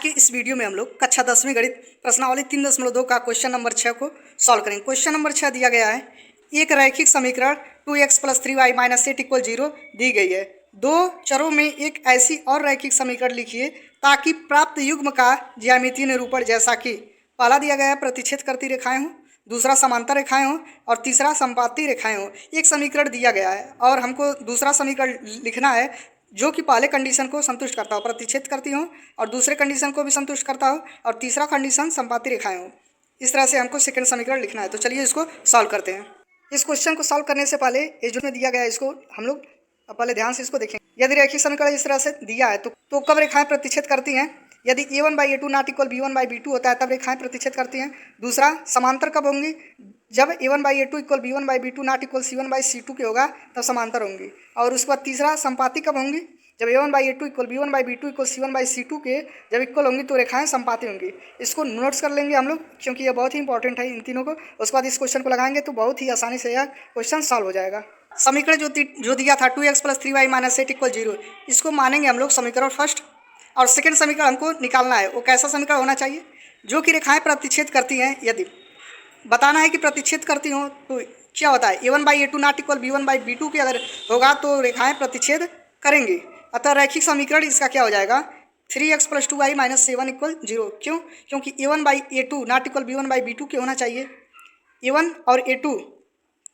की इस वीडियो में हम लोग कक्षा 10वीं गणित प्रश्नावली 3.2 का क्वेश्चन नंबर 6 को सॉल्व करेंगे। क्वेश्चन नंबर 6 दिया गया है, एक रैखिक समीकरण 2x + 3y - 8 = 0 दी गई है। दो चरों में एक ऐसी और रैखिक समीकरण लिखिए ताकि प्राप्त युग्म का ज्यामितीय निरूपण जैसा कि पहला दिया गया है प्रतिच्छेद करती रेखाएं हों, दूसरा समांतर रेखाएं हों और तीसरा संपाती रेखाएं हों। एक समीकरण दिया गया है और हमको दूसरा समीकरण लिखना है जो कि पहले कंडीशन को संतुष्ट करता हो, प्रतिच्छेद करती हो, और दूसरे कंडीशन को भी संतुष्ट करता हो, और तीसरा कंडीशन संपाती रेखाएं हो। इस तरह से हमको सेकंड समीकरण लिखना है। तो चलिए इसको सॉल्व करते हैं। इस क्वेश्चन को सॉल्व करने से पहले ये जो में दिया गया है इसको हम लोग पहले ध्यान से इसको देखेंगे। यदि रैखिक समीकरण इस तरह से दिया है तो कब रेखाएं प्रतिच्छेद करती हैं? यदि a1/a2 ≠ b1/b2 होता है तब रेखाएं प्रतिच्छेद करती हैं। दूसरा, समांतर कब होंगी? जब a1/a2 = b1/b2 ≠ c1/c2 के होगा तब समांतर होंगी। और उसके बाद तीसरा, संपाती कब होंगी? जब a1/a2 = b1/b2 = c1/c2 के जब इक्वल होंगी तो रेखाएं संपाती होंगी। इसको नोट्स कर लेंगे हम लोग क्योंकि ये बहुत ही इंपॉर्टेंट है इन तीनों को। उसके बाद इस क्वेश्चन को लगाएंगे तो बहुत ही आसानी से यह क्वेश्चन सॉल्व हो जाएगा। समीकरण जो दिया था 2x + 3y - 8 = 0, इसको मानेंगे हम लोग समीकरण फर्स्ट। और सेकंड समीकरण हमको निकालना है, वो कैसा समीकरण होना चाहिए? जो कि रेखाएं प्रतिच्छेद करती हैं। यदि बताना है कि प्रतिच्छेद करती हो तो क्या होता है, a1/a2 ≠ b1/b2 के अगर होगा तो रेखाएं प्रतिच्छेद करेंगी। अतः रैखिक समीकरण इसका क्या हो जाएगा? 3x + 2y - 7 = 0। क्यों? क्योंकि a1/a2 ≠ b1/b2 के होना चाहिए। a1 और a2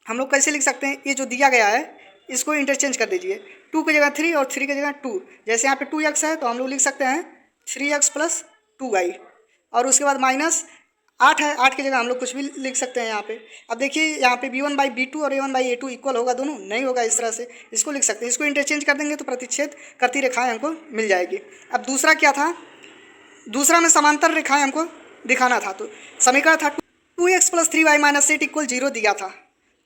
हम लोग कैसे लिख सकते हैं? ये जो दिया गया है इसको इंटरचेंज कर दीजिए, 2 की जगह 3 और 3 की जगह 2। जैसे यहाँ पे 2x है तो हम लोग लिख सकते हैं 3x + 2y, और उसके बाद माइनस 8 है, 8 की जगह हम लोग कुछ भी लिख सकते हैं यहाँ पे। अब देखिए यहाँ पे b1/b2 और a1/a2 इक्वल होगा, दोनों नहीं होगा, इस तरह से इसको लिख सकते हैं। इसको इंटरचेंज कर देंगे तो प्रतिच्छेद करती रेखाएं हमको मिल जाएगी। अब दूसरा क्या था? दूसरा में समांतर रेखाएं हमको दिखाना था। तो समीकरण था 2x + 3y - 8 = 0 दिया था।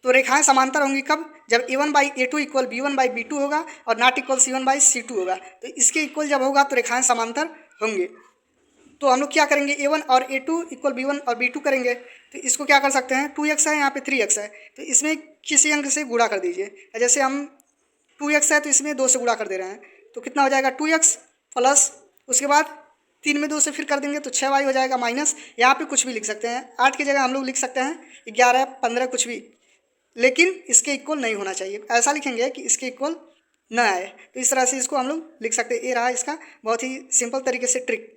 तो रेखाएं समांतर होंगी कब? जब a1/a2 = b1/b2 होगा और ≠ c1/c2 होगा। तो इसके इक्वल जब होगा तो रेखाएं समांतर होंगी। तो हम लोग क्या करेंगे, a1 और a2 = b1 और b2 करेंगे। तो इसको क्या कर सकते हैं, 2x है यहाँ पे 3x है तो इसमें किसी अंक से गुणा कर दीजिए। जैसे हम 2x है तो इसमें 2 से गुणा कर दे रहे हैं तो कितना हो जाएगा, 2x प्लस उसके बाद 3 में 2 से फिर कर देंगे तो 6y हो जाएगा, माइनस यहाँ पे कुछ भी लिख सकते हैं। 8 की जगह हम लोग लिख सकते हैं 11, 15 कुछ भी, लेकिन इसके इक्वल नहीं होना चाहिए। ऐसा लिखेंगे कि इसके इक्वल न आए। तो इस तरह से इसको हम लोग लिख सकते हैं। ये रहा इसका बहुत ही सिंपल तरीके से ट्रिक।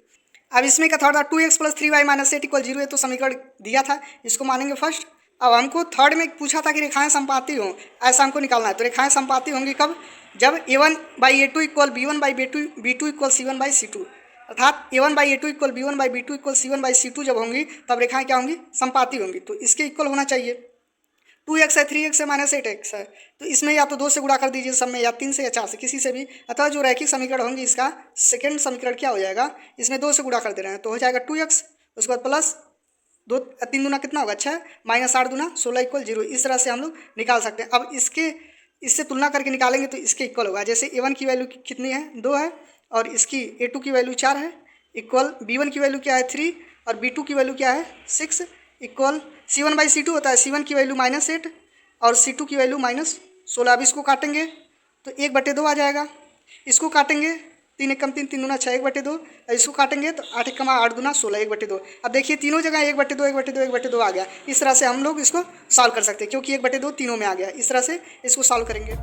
अब इसमें क्या था, 2x + 3y - 8 = 0 है तो समीकरण दिया था, इसको मानेंगे फर्स्ट। अब हमको थर्ड में पूछा था कि रेखाएं संपाती हों, ऐसा हमको निकालना है। तो रेखाएं संपाती होंगी कब? जब a1/a2 = b1/b2 = c1/c2, अर्थात a1/a2 = b1/b2 = c1/c2 जब होंगी तब रेखाएं क्या होंगी, संपाती होंगी। तो इसके इक्वल होना चाहिए। 2x है, 3x है, -8x है तो इसमें या तो 2 से गुणा कर दीजिए सब में, या 3 से या 4 से, किसी से भी। अतः जो रैखिक समीकरण होंगी इसका सेकंड समीकरण क्या हो जाएगा, इसमें 2 से गुणा कर दे रहे हैं तो हो जाएगा 2x, उसके बाद प्लस 2, 3 दूना कितना होगा 6, -8 दूना 16 = 0। इस तरह से हम लोग निकाल सकते हैं। अब इससे तुलना करके निकालेंगे तो इसके इक्वल होगा। जैसे a1 की वैल्यू कितनी है, 2 है, और इसकी a2 की वैल्यू 4 है, इक्वल b1 की वैल्यू क्या है, 3, और b2 की वैल्यू क्या है, 6, इक्वल c1/c2 होता है, c1 की वैल्यू -8 और c2 की वैल्यू -16। अब इसको काटेंगे तो 1/2 आ जाएगा। इसको काटेंगे 3 × 3 = 3 दूना 6, 1/2। इसको काटेंगे तो 8 × 8 दूना 16, 1/2। अब देखिए तीनों जगह 1/2 1/2 1/2 आ गया। इस तरह से हम लोग इसको सॉल्व कर सकते हैं क्योंकि 1/2 तीनों में आ गया। इस तरह से इसको सॉल्व करेंगे।